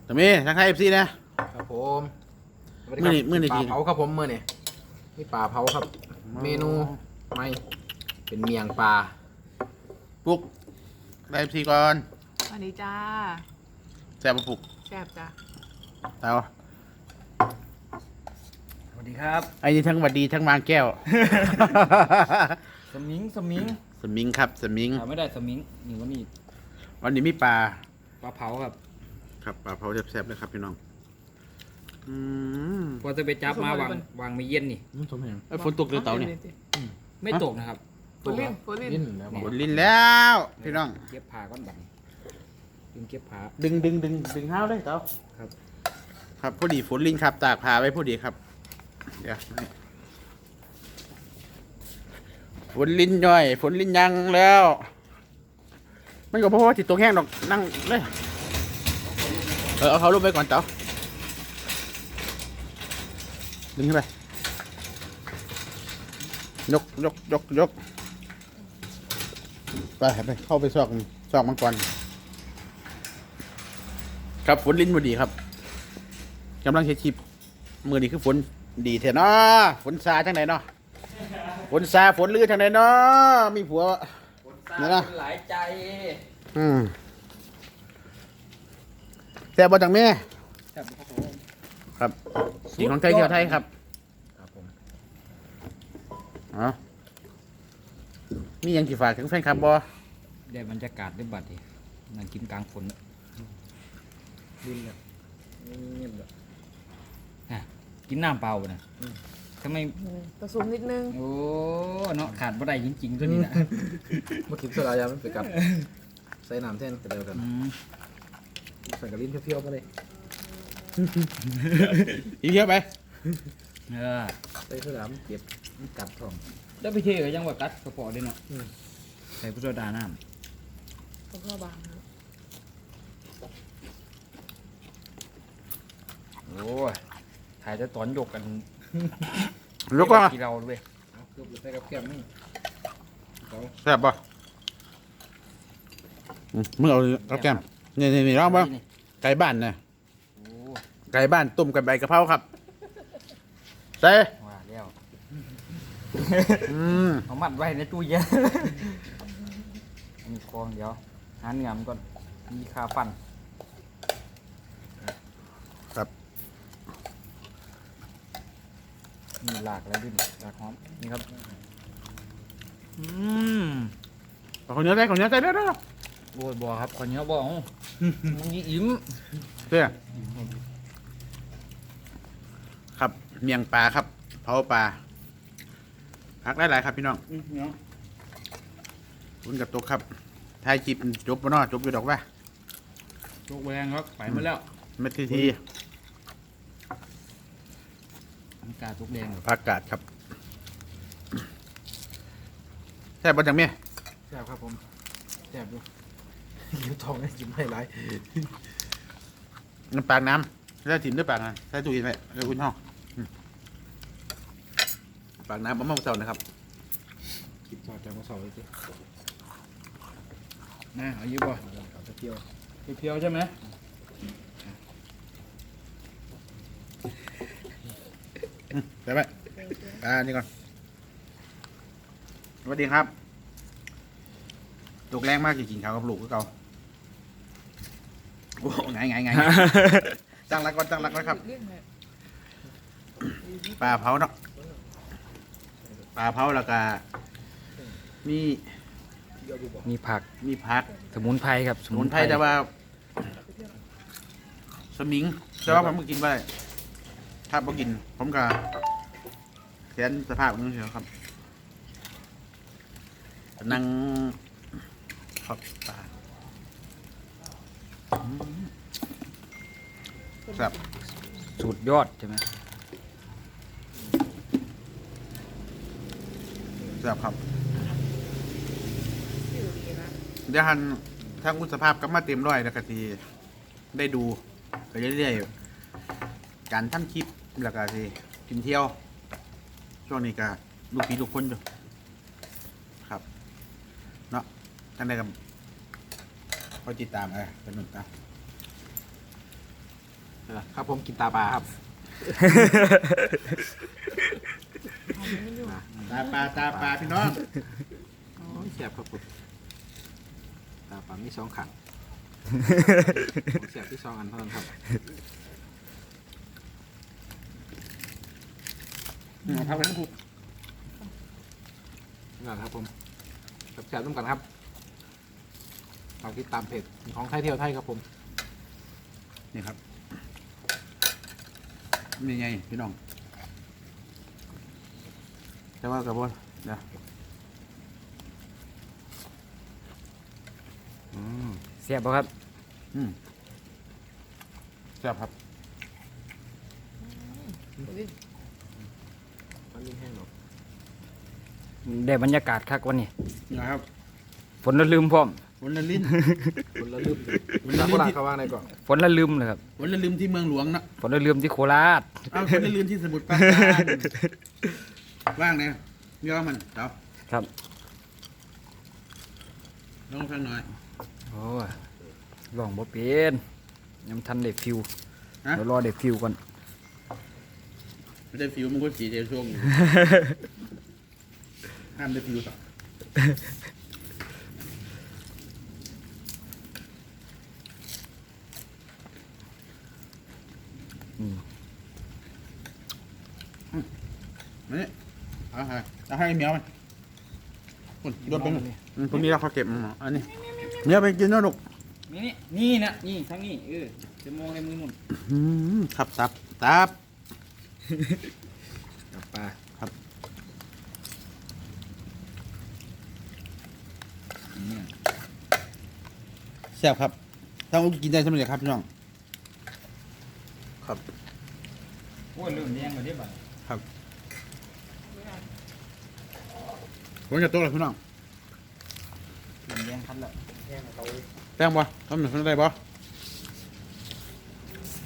แต่มีทางไทยFC นะครับ ผมมื้อนี้ปลาเผาครับผมมื้อนี้นี่ปลาเผาครับ เมนูไม่เป็นเมียงปลา ปุกได้ FC ก่อน สวัสดีจ้า แซ่บบ่ปุก แซ่บจ้า เตา สวัสดีครับ ไอ้นี่ทั้งหวัดดีทั้งวางแก้ว สมิงสมิง สมิงครับสมิง หาไม่ได้สมิงนี่วันนี้ วันนี้มีปลา ปลาเผาครับ ครับปลาเผาแซ่บๆเลยครับพี่น้องอืม พอจะไปจับมาวางไม่เย็นนี่ นุ่มสมแหง ไอ้ฝนตกเลยเตาเนี่ย ไม่ตกนะครับ โฟลินโฟลิน ลิ้นแล้ว ฝนลิ้นแล้วพี่น้อง เก็บผ้าก้อนบังดึงเก็บผ้า ดึงห้าวได้เตา ครับ ครับพอดีฝนลิ้นครับตากผ้าไว้พอดีครับเดี๋ยวให้ฝนลิ้นย่อยฝนลิ้นยังแล้วมันก็เพราะว่าติดตกแห้งดอกนั่งเลยเอาเขาลงไปก่อนเต๋าดึงขึ้นไปยกไปเข้าไปซอกมังกรครับฝนลิ้นพอดีครับกำลังเช็ดชิปมือนี้คือฝนดีแท้เนาะฝนซาจังไหนเนาะฝนซาฝนลือจังไหนเนาะมีผัวเนี่ยนะ หลายใจ แซ่บบ่จังแม่ ครับ ครับกินของไทยเที่ยวไทยครับ ครับผม อ๋อมีหยังสิฝากถึงแฟนคลับบ่ ได้บรรยากาศได้บัดดินั่งกินกลางฝน ลิ้นเนี่ยเงียบเลย กินน้ำเปล่านะทำไม ผสมนิดนึง โอ้เนาะขาดบ่ได้จริงๆตัวนี้นะ เมื่อกี้เสื้อลายยามันไปกัดใส่น้ำแท่นกระเดียวกันใส่กระลิ้นเพี้ยวๆมาเลย อีเที่ยวไป เออ ใส่เสื้อลายมันเจ็บมันกัดท้อง แล้วไปเทก็ยังว่ากัดกระเพาะด้วยเนาะใส่พุทโธดาน้ำ ก็เข้าบางนะ โอ้ยถ่ายจะตอนยกกัน ยกว่า กี่เราด้วย เอายกใส่กับแก้มนี่เขา แซ่บบ่มึงเอาเอาแก้มนี่ลองบ่ไก่บ้านน่ะ โอ้ ไก่บ้านต้มกับใบกะเพราครับใส่ ว่าแล้ว ม เอามัดไว้ในตู้เย็น มีคองเดี๋ยวหาเนื้อมันก่อนมีคาฟัน ครับ มีหลากอะไรด้วยนี่หลากหอมนี่ครับเอาข้าวเหนียวใส่ข้าวเหนียวใส่เด้อ โอ้ยบ่ครับคนเนี้ยบ่เอามันยิ่อิ่ม เด้อครับเมียงปลาครับเผาปลาพักหลายๆครับพี่น้อง เนาะ คุณกับตกครับทายจีบจบบ่เนาะจบอยู่ดอกว่า โชคแรงครับไปมาแล้ว เม็ดที มันกาทุกแดงเลย ผักกาดครับแซ่บบ่จังแม่ แซ่บครับผมแซ่บดูยิ้มทองให้ยิ้มให้ไร น้ำปากน้ำแล้วถิ่นด้วยปากนะใส่ตู้เย็นไว้แล้วอุ่นห้องปากน้ำมะม่วงเสานะครับ คิดทอดจากมะสาวเลยสิ นะเอาอยู่บ่ เอาจะเที่ยว เพียวๆใช่ไหม ใส่ไว้นี่ก่อนสวัสดีครับตกแรงมากจริงๆครับกับลูกก็เก่าโอ้ไง ตั้งรักก่อนตั้งรักนะครับ เลี่ยงเลย ปลาเผาเนาะปลาเผาแล้วก็มี มีผัก มีผัก สมุนไพรครับ สมุนไพรแต่ว่าสมิงแต่ว่าผมก็กินไปถ้าบ่กิน ผมก็แขนสภาพนึงเชียวครับนั่งขอบปลาครับ สุดยอดใช่ไหม ครับ ชื่อดีนะ เดี๋ยวหันถ้าคุณสภาพก็มาเต็มร้อยแล้วก็ทีได้ดูไปเรื่อยๆการทำคลิปแล้วก็ทีกินเที่ยว ช่วงนี้ก็ลูกพี่ลูกคนอยู่ครับเนาะท่านใดกับคอยติดตามเป็นหนุนตาม ครับผมกินตาปลาครับ ตาปลาพี่น้อง โอ้ยแซ่บครับผมตาปลามีสองขังแซ่บที่สองอันเท่านั้นครับ พักไปทั้งคู่ นี่นครับผมแซ่บๆร่วมกันครับฝากติดตามเพจของไทยเที่ยวไทยครับผม นี่ครับนี่ไงพี่น้องแต่ว่ากับว่าเดี๋ยว เสียบบ่ครับ แซ่บครับ โพลิน มันมีแห้งหรอ ได้บรรยากาศคักวันนี้ นะครับ ฝนละลืมพร้อม วันละลิ้น คนละลืมคนละโคราชเขาว่างในก่อน ฝนละลืมเลยครับ วันละลืมที่เมืองหลวงนะ ฝนละลืมที่โคราช เอาวันละลืมที่สมุทรปราการว่างเนี่ยย่อมันเดี๋ยว ครับ ลองฟังหน่อย โอ้ยลองบ่เป็นยังทันได้ฟิว ฮะ เดี๋ยวรอได้ฟิวก่อน ไม่ได้ฟิวมันก็สีเดียวช่วงอยู่ห้ามได้ฟิวต่อ อืม มานี่เอาให้เมียวมันคุณโดนไปหมดพวกนี้เราเขาเก็บมาอันนี้เมียวไปกินนะลูก นี่นะนี่ทั้งนี้จะมองในมือหมุน ครับตับ ตาปลา แซ่บครับต้องกินได้ใช่ไหมครับพี่น้องครับ โอ้ยเริ่มแดงแล้วเด้บัด ผมจะโตแล้วพี่น้อง เริ่มแดงคันแล้ว แป้งบ่ทำหนึ่งได้บ่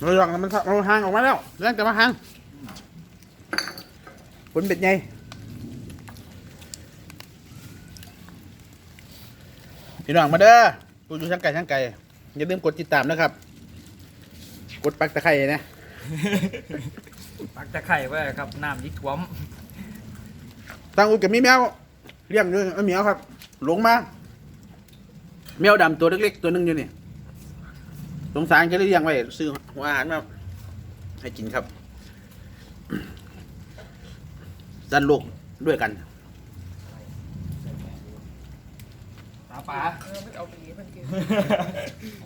เราหยอกมันเราห่างออกมาแล้วเรื่องแต่มาห่างผลเป็ดไงพี่น้องมาเด้อผู้อยู่ช่างไก่อย่าลืมกดติดตามนะครับ กดปักตะไคร้นะ ปักตะไคร้ไว้ครับน้ำยิ่ท่วม ตั้งอุดกับมีแมวเลี้ยงด้วยเหมียวครับหลงมาแมวดำตัวเล็กๆตัวหนึงอยู่นี่สงสารจะได้เลี้ยงไว้ซื้อหัวอาหารมาให้กินครับดันโลกด้วยกัน ตาปลา มันเอาไปเลี้ยงมันกิน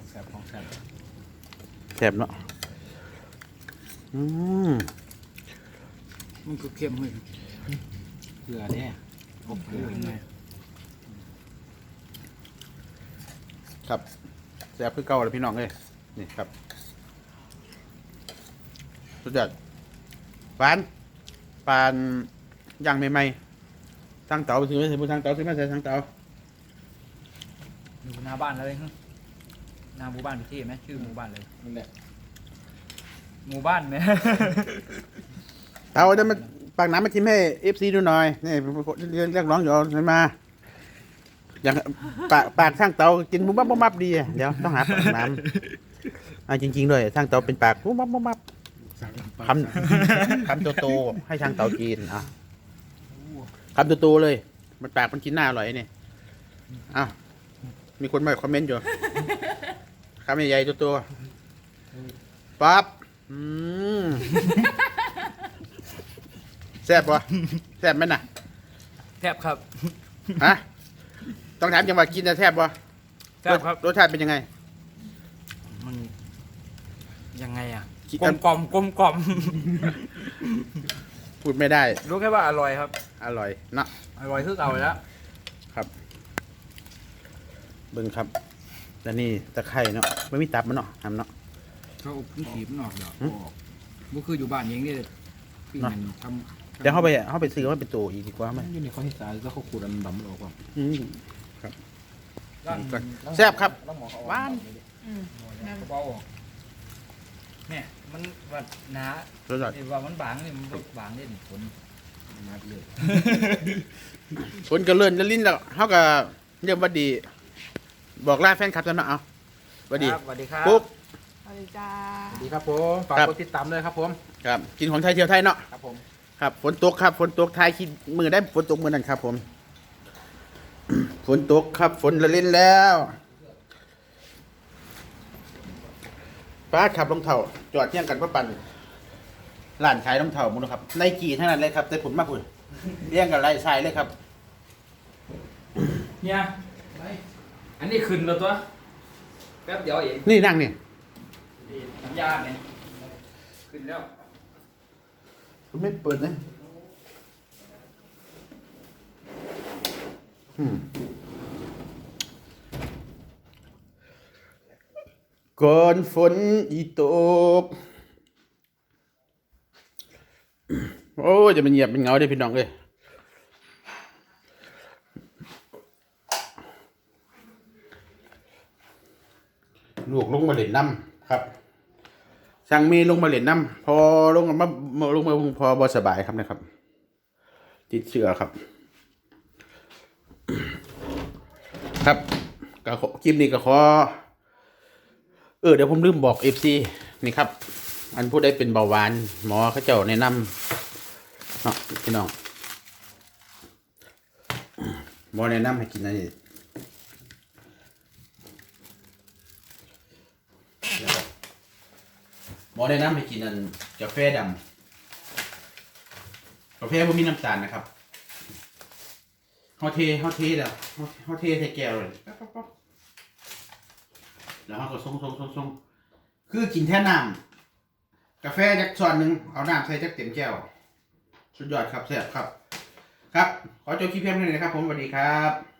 แซ่บของแซ่บ แสบเนาะอืม มันคือเค็มเฮ้ย เกลือเนี่ยอบเกลือไง ครับแสบคือเก่าเลยพี่น้องเลยนี่ครับสุดยอดปานย่างใหม่ๆตั้งเตาไปซื้อมาใส่ตั้งเตาซื้อมาใส่ตั้งเตา อยู่หน้าบ้านเลยหน้าหมู่บ้านพี่เท่ไหมชื่อหมู่บ้านเลย นั่นแหละ หมู่บ้านไหม เตาจะมาปากน้ำมาชิมให้เอฟซีดูหน่อยนี่เรียกร้องอยู่เอามาอย่างปากช่างเตากินบุบบับบุบบับดีอะเดี๋ยวต้องหาปากน้ำจริงๆด้วยช่างเตาเป็นปากบุบบับบุบบับคำโตๆให้ช่างเตากินอ่ะคำโตๆเลย มันปากมันกินหน้าอร่อยนี่อ้าวมีคนมาคอมเมนต์อยู่คำใหญ่ๆตัวๆปั๊บแซ่บปะแซ่บไหมน่ะ แทบครับ ฮะต้องถามจังหวะกินจะแซ่บปะ แทบครับ รสชาติเป็นยังไง มันยังไงอ่ะ คิด กลมกล่อมกลมกล่อม พูดไม่ได้ รู้แค่ว่าอร่อยครับ อร่อยเนาะ อร่อยคือเก่าแล้ว เบิ่งครับแล้วนี่ตะไคร่เนาะไม่มีตับมันเนาะทำเนาะ เขาอบขีบมันออกดอกบุคืออยู่บ้านเองนี่ปีมันทำ เดี๋ยวเขาไปซื้อมาเป็นตัวอีกดีกว่าไหม อยู่ในข้อที่สามแล้วเขาขูดอันดำมันออกก่อน อืมแซ่บครับหวาน เบาเนี่ยมันว่าหนา สุดยอด ไอ้ว่ามันบางนี่มันบ่บางเล่นผล นัดเลย คนก็เลื่อนจะลิ้นแล้วเขาก็เรียกว่าดี บอกลาแฟนคลับจะมาเอาว่าดี ครับสวัสดีครับ ปุ๊บ ส วัสดีจ้า สวัสดีครับผมฝาก ครับ กดติดตามด้วยครับผม ครับกินของไทยเที่ยวไทยเนาะ ครับผม ครับฝนตกครับฝนตกไทยคิดมือได้ฝนตกมือนั่นครับผม ฝนตกครับฝนละเล่นแล้วป้าขับรองเท้าจอดเที่ยงกันเพื่อปั่นร้านขายรองเท้ามุนครับในกี่เท่านั้นเลยครับแต่ผลมากคุณเลี้ยงกับไรทรายเลยครับ เนี่ยอันนี้ขึ้นแล้วตัวแป๊บเดียวเอง นี่นั่งนี่ น้ำยาเนี่ยขึ้นแล้ว คุณไม่เปิดนะก่อนฝนอีตก โอ้ยจะเป็นเหยียบเป็นเงาได้พี่น้องเลยลูกลงมาเล่นน้ำครับสั่งเมย์ลงมาเล่นน้ำพอลงมาพอบสบายครับนะครับ ติดเชื้อครับ ครับก็คลิปนี้ก็ขอเดี๋ยวผมลืมบอกFCนี่ครับ อันผู้ใดเป็นเบาหวานหมอเขาเจ้าแนะนำเนาะพี่น้องหมอแนะนำให้กินอันนี้หมอแนะนำให้กินอันกาแฟดำกาแฟบ่มีน้ำตาลนะครับเฮาเทแล้วเฮาเทใส่แก้วเลยปั๊บแล้วเฮาก็ส่งคือกินแท่น้ำกาแฟจักช้อนหนึ่งเอาน้ำใส่จักเต็มแก้วสุดยอดครับแซ่บครับ ครับ ขอจบคลิปเพียงเท่านี้นะครับผมสวัสดีครับ